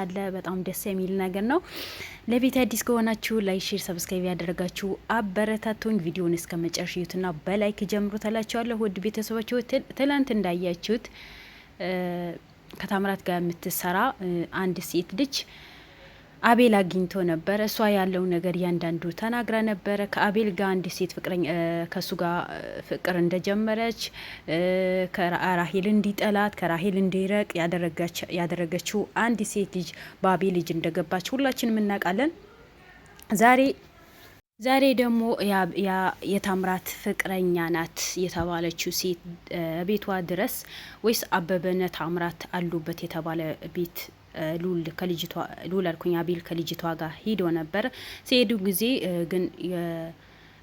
አለ። በጣም ደስ የሚል ነገር ነው። ለቤት አዲስ ከሆናችሁ ላይክ፣ ሼር፣ ሰብስክራይብ ያደረጋችሁ አበረታቱኝ። ቪዲዮውን እስከ መጨረሻ እዩትና በላይክ ጀምሩ ተላችኋለሁ። ውድ ቤተሰቦች ትላንት እንዳያችሁት ከታምራት ጋር የምትሰራ አንድ ሴት ልጅ አቤል አግኝቶ ነበር። እሷ ያለው ነገር እያንዳንዱ ተናግራ ነበረ። ከአቤል ጋር አንድ ሴት ፍቅረኛ ከሱ ጋር ፍቅር እንደጀመረች ከራሄል እንዲጠላት ከራሄል እንዲረቅ ያደረገችው አንድ ሴት ልጅ በአቤል ልጅ እንደገባች ሁላችንም እናውቃለን። ዛሬ ደግሞ የታምራት ፍቅረኛ ናት የተባለችው ሴት ቤቷ ድረስ ወይስ አበበነ ታምራት አሉበት የተባለ ቤት ሉል አልኩኝ አቤል ከልጅቷ ጋር ሂዶ ነበር። ሲሄዱ ጊዜ ግን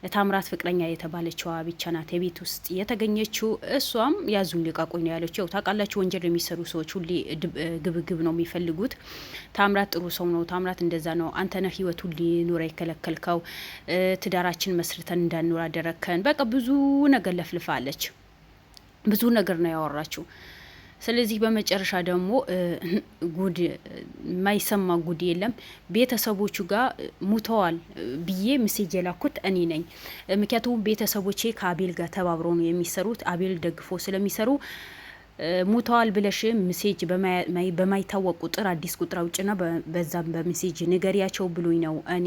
የታምራት ፍቅረኛ የተባለችዋ ብቻ ናት የቤት ውስጥ የተገኘችው። እሷም ያዙን ልቀቁኝ ነው ያለችው። ታውቃላችሁ ወንጀል የሚሰሩ ሰዎች ሁሌ ግብግብ ነው የሚፈልጉት። ታምራት ጥሩ ሰው ነው፣ ታምራት እንደዛ ነው፣ አንተ ነህ ህይወት ሁሌ ኑራ የከለከልከው፣ ትዳራችን መስርተን እንዳንኖር አደረከን። በቃ ብዙ ነገር ለፍልፋለች፣ ብዙ ነገር ነው ያወራችው። ስለዚህ በመጨረሻ ደግሞ ጉድ የማይሰማ ጉድ የለም። ቤተሰቦቹ ጋር ሙተዋል ብዬ ሜሴጅ የላኩት እኔ ነኝ። ምክንያቱም ቤተሰቦቼ ከአቤል ጋር ተባብረው ነው የሚሰሩት። አቤል ደግፎ ስለሚሰሩ ሙተዋል ብለሽ ሜሴጅ በማይታወቅ ቁጥር አዲስ ቁጥር አውጭና በዛም በሜሴጅ ንገሪያቸው ብሎኝ ነው እኔ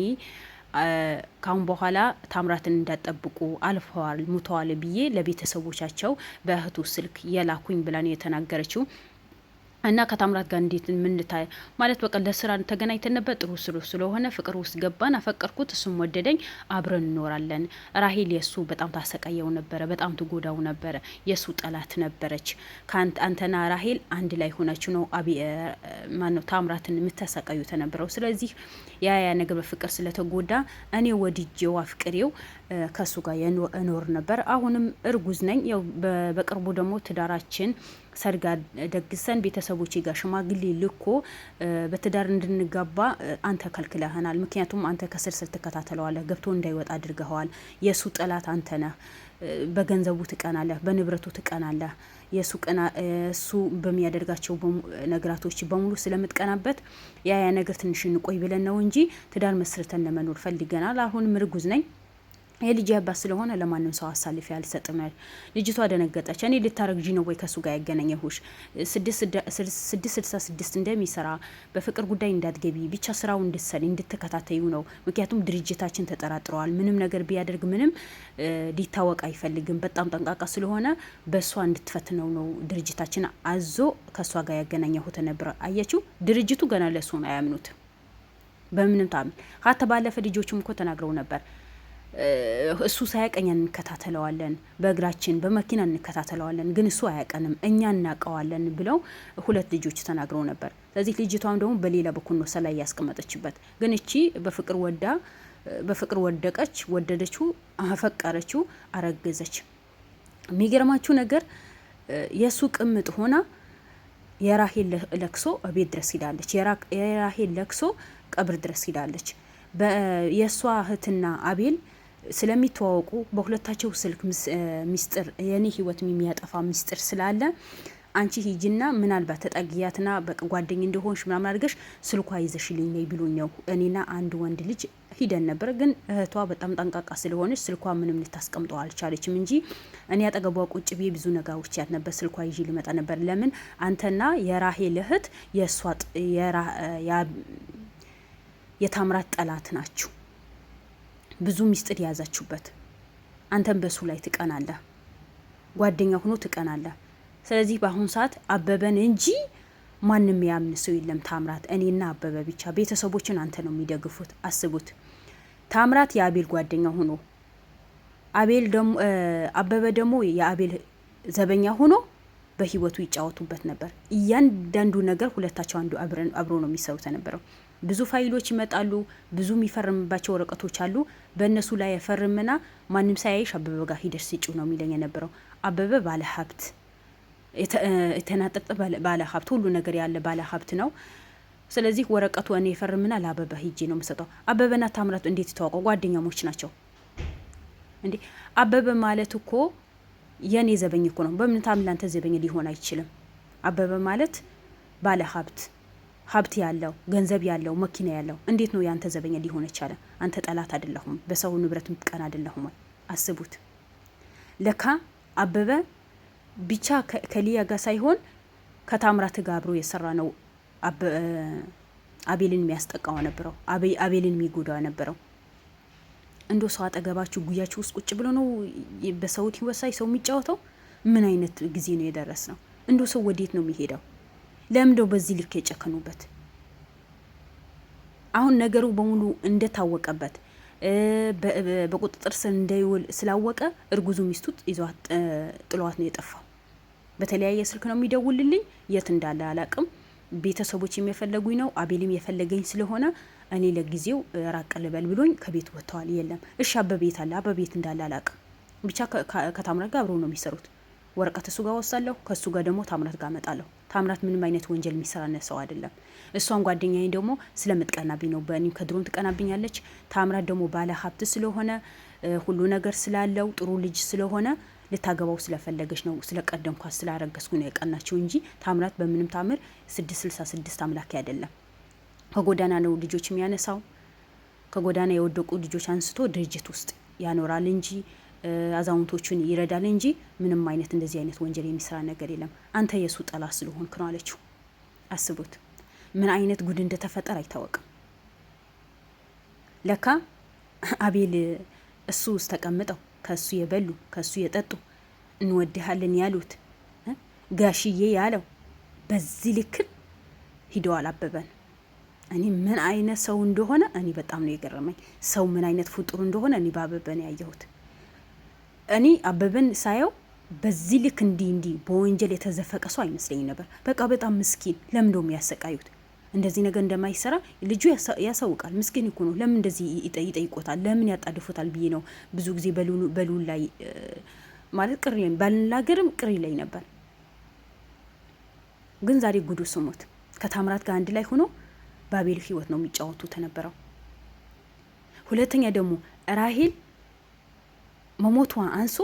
ካሁን በኋላ ታምራትን እንዳጠብቁ አልፈዋል ሙተዋል ብዬ ለቤተሰቦቻቸው በእህቱ ስልክ የላኩኝ ብላን የተናገረችው። እና ከታምራት ጋር እንዴት ምንታይ ማለት በቃ ለስራ ተገናኝተን ነበር። ጥሩ ስለሆነ ፍቅር ውስጥ ገባን፣ አፈቀርኩት፣ እሱም ወደደኝ፣ አብረን እንኖራለን። ራሄል የሱ በጣም ታሰቃየው ነበረ፣ በጣም ትጎዳው ነበረ፣ የሱ ጠላት ነበረች። አንተና ራሄል አንድ ላይ ሆናችሁ ነው ማነው ታምራትን የምታሰቃዩ ተነበረው። ስለዚህ ያ ነገር በፍቅር ስለተጎዳ እኔ ወድጄው አፍቅሬው ከሱ ጋር እኖር ነበር። አሁንም እርጉዝ ነኝ። ያው በቅርቡ ደግሞ ትዳራችን ሰርጋ ደግሰን ቤተሰቦቼ ጋር ሽማግሌ ልኮ በትዳር እንድንጋባ አንተ ከልክለህናል። ምክንያቱም አንተ ከስር ትከታተለዋለህ፣ ገብቶ እንዳይወጣ አድርገኸዋል። የሱ ጠላት አንተ ነህ። በገንዘቡ ትቀናለህ፣ በንብረቱ ትቀናለህ። እሱ በሚያደርጋቸው ነገራቶች በሙሉ ስለምትቀናበት ያ ነገር ትንሽ እንቆይ ብለን ነው እንጂ ትዳር መስርተን ለመኖር ፈልገናል። አሁን እርጉዝ ነኝ። የልጅ አባት ስለሆነ ለማንም ሰው አሳልፌ አልሰጥም። ልጅቷ ደነገጠች። እኔ ልታረግጂ ነው ወይ ከሱ ጋር ያገናኘሁሽ? 666 እንደሚሰራ በፍቅር ጉዳይ እንዳትገቢ ብቻ ስራው እንድትከታተዩ ነው። ምክንያቱም ድርጅታችን ተጠራጥረዋል። ምንም ነገር ቢያደርግ ምንም ሊታወቅ አይፈልግም። በጣም ጠንቃቃ ስለሆነ በእሷ እንድትፈትነው ነው ድርጅታችን አዞ ከእሷ ጋር ያገናኘሁት ነበር። አያችሁ፣ ድርጅቱ ገና ለሱ ነው አያምኑት በምንም ታምን። ሀተ ባለፈ ልጆችም እኮ ተናግረው ነበር እሱ ሳያቀኝ እንከታተለዋለን፣ በእግራችን በመኪና እንከታተለዋለን፣ ግን እሱ አያቀንም፣ እኛ እናቀዋለን ብለው ሁለት ልጆች ተናግረው ነበር። ስለዚህ ልጅቷም ደግሞ በሌላ በኩል ነው ሰላይ ያስቀመጠችበት። ግን እቺ በፍቅር ወደቀች፣ ወደደችው፣ አፈቀረችው፣ አረገዘች። የሚገርማችሁ ነገር የሱ ቅምጥ ሆና የራሄል ለቅሶ ቤት ድረስ ሂዳለች። የራሄል ለቅሶ ቀብር ድረስ ሂዳለች። የእሷ እህትና አቤል ስለሚተዋወቁ በሁለታቸው ስልክ ሚስጥር የኔ ህይወት የሚያጠፋ ሚስጥር ስላለ አንቺ ሂጂና ምናልባት ተጠግያትና በጓደኝ እንደሆንሽ ምናምን አድርገሽ ስልኳ ይዘሽልኝ ነይ ብሎኝ ነው። እኔና አንድ ወንድ ልጅ ሂደን ነበር። ግን እህቷ በጣም ጠንቃቃ ስለሆነች ስልኳ ምንም ልታስቀምጠው አልቻለችም እንጂ እኔ አጠገቧ ቁጭ ብዬ ብዙ ነገሮች ያት ነበር። ስልኳ ይዤ ልመጣ ነበር። ለምን አንተና የራሄል እህት የታምራት ጠላት ናችሁ። ብዙ ሚስጥር የያዛችሁበት። አንተም በሱ ላይ ትቀናለህ፣ ጓደኛ ሆኖ ትቀናለህ። ስለዚህ በአሁኑ ሰዓት አበበን እንጂ ማንም ያምን ሰው የለም። ታምራት እኔና አበበ ብቻ። ቤተሰቦችን አንተ ነው የሚደግፉት። አስቡት፣ ታምራት የአቤል ጓደኛ ሆኖ አበበ ደግሞ የአቤል ዘበኛ ሆኖ በህይወቱ ይጫወቱበት ነበር። እያንዳንዱ ነገር ሁለታቸው አብሮ ነው የሚሰሩት የነበረው። ብዙ ፋይሎች ይመጣሉ፣ ብዙ የሚፈርምባቸው ወረቀቶች አሉ። በእነሱ ላይ የፈርምና ማንም ሳያይሽ አበበ ጋር ሂደሽ ስጪው ነው የሚለኝ የነበረው። አበበ ባለ ሀብት የተናጠጠ ባለ ሀብት ሁሉ ነገር ያለ ባለ ሀብት ነው። ስለዚህ ወረቀቱ እኔ የፈርምና ለአበበ ሂጄ ነው የምሰጠው። አበበና ታምራት እንዴት ተዋውቀው ጓደኛሞች ናቸው እንዴ? አበበ ማለት እኮ የኔ ዘበኝ እኮ ነው። በምን ታምላንተ ዘበኝ ሊሆን አይችልም። አበበ ማለት ባለ ሀብት ሀብት ያለው ገንዘብ ያለው መኪና ያለው እንዴት ነው ያንተ ዘበኛ ሊሆን ይቻለ? አንተ ጠላት አይደለሁም? በሰው ንብረት ምትቀና አይደለሁም ወይ? አስቡት። ለካ አበበ ብቻ ከሊያ ጋር ሳይሆን ከታምራት ጋር አብሮ የሰራ ነው አቤልን የሚያስጠቃው ነበረው፣ አቤልን የሚጎዳው ነበረው። እንዶ ሰው አጠገባችሁ ጉያችሁ ውስጥ ቁጭ ብሎ ነው በሰውት ይወሳይ ሰው የሚጫወተው? ምን አይነት ጊዜ ነው የደረስ ነው? እንዶ ሰው ወዴት ነው የሚሄደው? ለምንድነው በዚህ ልክ የጨከኑበት? አሁን ነገሩ በሙሉ እንደታወቀበት በቁጥጥር ስር እንዳይውል ስላወቀ እርጉዙ ሚስቱ ይዟት ጥሏት ነው የጠፋው። በተለያየ ስልክ ነው የሚደውልልኝ፣ የት እንዳለ አላቅም። ቤተሰቦች የሚፈለጉኝ ነው፣ አቤልም የፈለገኝ ስለሆነ እኔ ለጊዜው ራቅ ልበል ብሎኝ ከቤት ወጥተዋል። የለም እሺ፣ አበቤት አለ፣ አበቤት እንዳለ አላቅም። ብቻ ከታምራት ጋር አብረው ነው የሚሰሩት። ወረቀት እሱ ጋር ወስዳለሁ፣ ከሱ ጋር ደግሞ ታምራት ጋር እመጣለሁ። ታምራት ምንም አይነት ወንጀል የሚሰራ ሰው አይደለም። እሷን ጓደኛዬ ደግሞ ስለምትቀናብኝ ነው፣ በእኔም ከድሮም ትቀናብኛለች። ታምራት ደግሞ ባለ ሀብት ስለሆነ ሁሉ ነገር ስላለው ጥሩ ልጅ ስለሆነ ልታገባው ስለፈለገች ነው፣ ስለቀደምኳት ስላረገዝኩ ነው የቀናችው እንጂ ታምራት በምንም ታምር 666 አምላኪ አይደለም። ከጎዳና ነው ልጆች የሚያነሳው፣ ከጎዳና የወደቁ ልጆች አንስቶ ድርጅት ውስጥ ያኖራል እንጂ አዛውንቶቹን ይረዳል እንጂ ምንም አይነት እንደዚህ አይነት ወንጀል የሚሰራ ነገር የለም። አንተ የሱ ጠላት ስለሆንክ ነው አለችው። አስቡት ምን አይነት ጉድ እንደተፈጠረ አይታወቅም። ለካ አቤል እሱ ውስጥ ተቀምጠው ከሱ የበሉ ከሱ የጠጡ እንወድሃለን ያሉት ጋሽዬ ያለው በዚህ ልክ ሂደዋል አበበን። እኔ ምን አይነት ሰው እንደሆነ እኔ በጣም ነው የገረመኝ። ሰው ምን አይነት ፍጡር እንደሆነ እኔ በአበበን ያየሁት። እኔ አበበን ሳየው በዚህ ልክ እንዲህ በወንጀል የተዘፈቀ ሰው አይመስለኝ ነበር። በቃ በጣም ምስኪን። ለምን ደሞ ያሰቃዩት? እንደዚህ ነገር እንደማይሰራ ልጁ ያሳውቃል። ምስኪን እኮ ነው። ለምን እንደዚህ ይጠይቆታል? ለምን ያጣድፉታል ብዬ ነው ብዙ ጊዜ በሉል ላይ ማለት ቅሪ ባልናገርም ቅሪ ላይ ነበር። ግን ዛሬ ጉዱ ስሞት ከታምራት ጋር አንድ ላይ ሆኖ በአቤል ህይወት ነው የሚጫወቱ ተነበረው። ሁለተኛ ደግሞ ራሄል መሞቷ አንሶ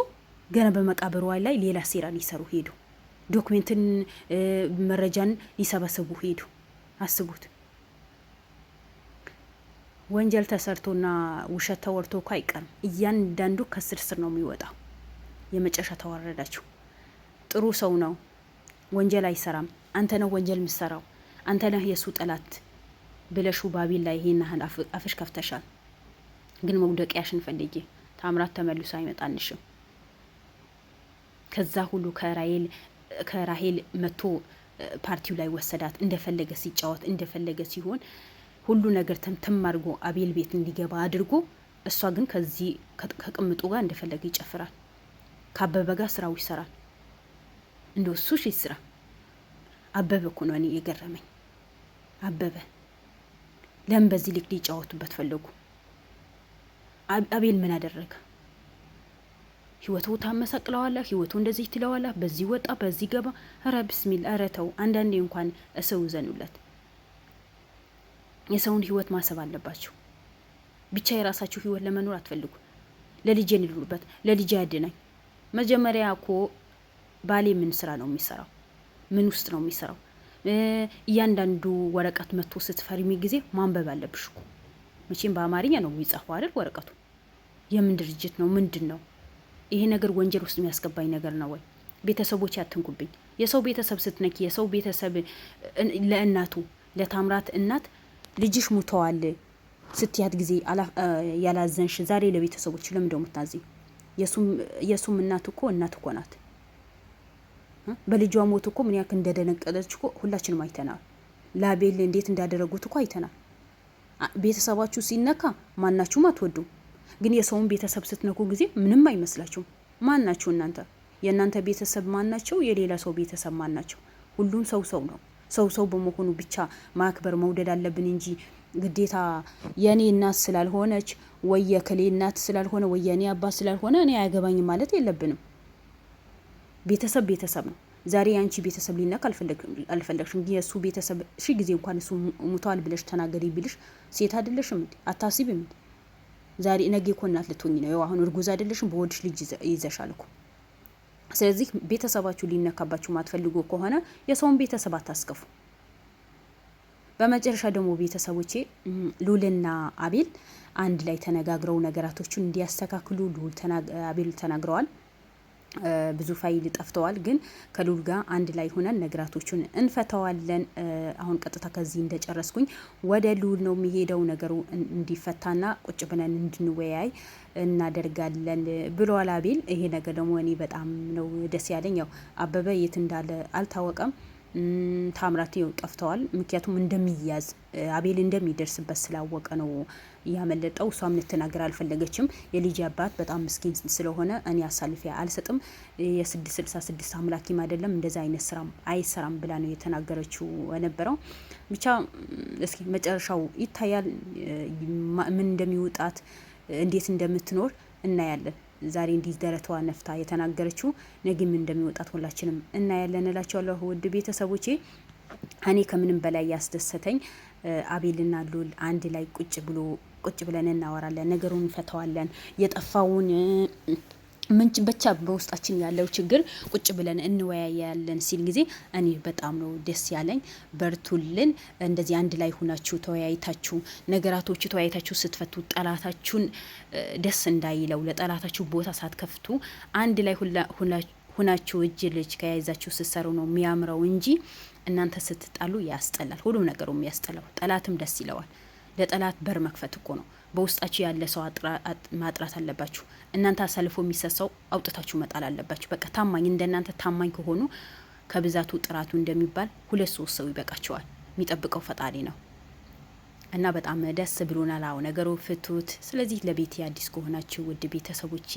ገና በመቃብሯ ላይ ሌላ ሴራ ሊሰሩ ሄዱ። ዶክሜንትን መረጃን ሊሰበስቡ ሄዱ። አስቡት። ወንጀል ተሰርቶና ውሸት ተወርቶ እኮ አይቀርም። እያንዳንዱ ከስር ስር ነው የሚወጣው። የመጨረሻ ተዋረዳችሁ። ጥሩ ሰው ነው፣ ወንጀል አይሰራም። አንተ ነው ወንጀል የምትሰራው፣ አንተ ነህ የሱ ጠላት ብለሹ ባቢል ላይ ይሄን ያህል አፍሽ ከፍተሻል። ግን መውደቂያሽን ፈልጊ። ታምራት ተመልሶ አይመጣልሽም። ከዛ ሁሉ ከራሄል መቶ ፓርቲው ላይ ወሰዳት። እንደፈለገ ሲጫወት እንደፈለገ ሲሆን ሁሉ ነገር ተምተም አድርጎ አቤል ቤት እንዲገባ አድርጎ፣ እሷ ግን ከዚህ ከቅምጡ ጋር እንደፈለገ ይጨፍራል። ከአበበ ጋር ስራው ይሰራል። እንደው እሱ ይስራ። አበበ እኮ ነው እኔ የገረመኝ። አበበ ለምን በዚህ ልክ ሊጫወቱበት ፈለጉ? አቤል ምን አደረገ? ህይወቱ ታመሰቅለዋለህ፣ ህይወቱ እንደዚህ ትለዋለህ፣ በዚህ ወጣ በዚህ ገባ። ኧረ ቢስሚል፣ ኧረ ተው። አንዳንዴ እንኳን እሰው ዘኑለት። የሰውን ህይወት ማሰብ አለባችሁ። ብቻ የራሳችሁ ህይወት ለመኖር አትፈልጉ። ለልጄ ንሉበት፣ ለልጄ ያድነኝ። መጀመሪያ እኮ ባሌ ምን ስራ ነው የሚሰራው? ምን ውስጥ ነው የሚሰራው? እያንዳንዱ ወረቀት መጥቶ ስትፈርሚ ጊዜ ማንበብ አለብሽ እኮ። መቼም በአማርኛ ነው የሚጻፈው አይደል ወረቀቱ? የምን ድርጅት ነው? ምንድን ነው ይሄ ነገር? ወንጀል ውስጥ የሚያስገባኝ ነገር ነው ወይ? ቤተሰቦች ያትንኩብኝ። የሰው ቤተሰብ ስትነኪ፣ የሰው ቤተሰብ ለእናቱ ለታምራት እናት ልጅሽ ሙተዋል ስትያት ጊዜ ያላዘንሽ ዛሬ ለቤተሰቦች ለምን ደሞ ታዚ? የሱም እናት እኮ ናት። በልጇ ሞት እኮ ምን ያክል እንደደነቀለች እኮ ሁላችንም አይተናል። ላቤል እንዴት እንዳደረጉት እኮ አይተናል። ቤተሰባችሁ ሲነካ ማናችሁም አትወዱም። ግን የሰውን ቤተሰብ ስትነኩ ጊዜ ምንም አይመስላችሁም። ማናችሁ እናንተ? የእናንተ ቤተሰብ ማናቸው? የሌላ ሰው ቤተሰብ ማናቸው? ሁሉም ሰው ነው። ሰው በመሆኑ ብቻ ማክበር መውደድ አለብን እንጂ ግዴታ የኔ እናት ስላልሆነች ወይ የከሌ እናት ስላልሆነ ወይ የኔ አባት ስላልሆነ እኔ አያገባኝም ማለት የለብንም። ቤተሰብ ነው። ዛሬ አንቺ ቤተሰብ ሊነካ አልፈለግሽም። የሱ ቤተሰብ ሺ ጊዜ እንኳን እሱ ሙቷል ብለሽ ተናገሪ ቢልሽ ሴት አይደለሽም እንዴ? አታስቢም እንዴ? ዛሬ ነገ እኮ እናት ልትሆኚ ነው። አሁን እርጉዝ አይደለሽም? በወድሽ ልጅ ይዘሻል እኮ። ስለዚህ ቤተሰባችሁ ሊነካባችሁ ማትፈልጉ ከሆነ የሰውን ቤተሰብ አታስከፉ። በመጨረሻ ደግሞ ቤተሰቦቼ ሉልና አቤል አንድ ላይ ተነጋግረው ነገራቶችን እንዲያስተካክሉ አቤል ተናግረዋል። ብዙ ፋይል ጠፍተዋል፣ ግን ከሉል ጋር አንድ ላይ ሆነን ነገራቶቹን እንፈታዋለን። አሁን ቀጥታ ከዚህ እንደጨረስኩኝ ወደ ሉል ነው የሚሄደው። ነገሩ እንዲፈታና ቁጭ ብለን እንድንወያይ እናደርጋለን ብሏል አቤል። ይሄ ነገር ደግሞ እኔ በጣም ነው ደስ ያለኝ። ያው አበበ የት እንዳለ አልታወቀም። ታምራት ጠፍተዋል። ምክንያቱም እንደሚያዝ አቤል እንደሚደርስበት ስላወቀ ነው ያመለጠው። እሷም ልትናገር አልፈለገችም። የልጅ አባት በጣም ምስኪን ስለሆነ እኔ አሳልፊያ አልሰጥም፣ የ666 አምላኪም አይደለም፣ እንደዛ አይነት ስራም አይሰራም ብላ ነው የተናገረችው የነበረው። ብቻ እስኪ መጨረሻው ይታያል። ምን እንደሚውጣት እንዴት እንደምትኖር እናያለን። ዛሬ እንዲህ ደረቷ ነፍታ የተናገረችው ነገም እንደሚወጣት ሁላችንም እናያለን እላቸዋለሁ። ውድ ቤተሰቦቼ እኔ ከምንም በላይ ያስደሰተኝ አቤልና ሉል አንድ ላይ ቁጭ ብለን እናወራለን፣ ነገሩን እንፈታዋለን፣ የጠፋውን ምንጭ ብቻ በውስጣችን ያለው ችግር ቁጭ ብለን እንወያያለን ሲል ጊዜ እኔ በጣም ነው ደስ ያለኝ። በርቱልን። እንደዚህ አንድ ላይ ሁናችሁ ተወያይታችሁ ነገራቶቹ ተወያይታችሁ ስትፈቱ ጠላታችሁን ደስ እንዳይለው ለጠላታችሁ ቦታ ሳትከፍቱ አንድ ላይ ሁናችሁ እጅ ልጅ ከያይዛችሁ ስትሰሩ ነው የሚያምረው እንጂ እናንተ ስትጣሉ ያስጠላል። ሁሉም ነገሩ የሚያስጠላው ጠላትም ደስ ይለዋል። ለጠላት በር መክፈት እኮ ነው። በውስጣችሁ ያለ ሰው ማጥራት አለባችሁ። እናንተ አሳልፎ የሚሰሰው አውጥታችሁ መጣል አለባችሁ። በቃ ታማኝ እንደናንተ ታማኝ ከሆኑ ከብዛቱ ጥራቱ እንደሚባል 2-3 ሰው ይበቃቸዋል። የሚጠብቀው ፈጣሪ ነው። እና በጣም ደስ ብሎናል። አዎ ነገሩ ፍቱት። ስለዚህ ለቤት አዲስ ከሆናችሁ ውድ ቤተሰቦቼ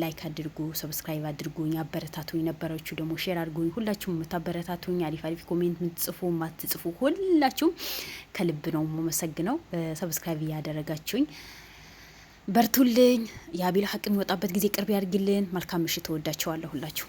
ላይክ አድርጉ፣ ሰብስክራይብ አድርጉኝ፣ አበረታቱኝ። ነበራችሁ ደግሞ ሼር አድርጉኝ። ሁላችሁም የምታበረታቱኝ አሪፍ ኮሜንት የምትጽፉ ማትጽፉ ሁላችሁም ከልብ ነው የማመሰግነው። ሰብስክራይብ እያደረጋችሁኝ በርቱልኝ። የአቤል ሀቅ የሚወጣበት ጊዜ ቅርብ ያድርግልን። መልካም ምሽት። ተወዳችኋለሁ ሁላችሁ።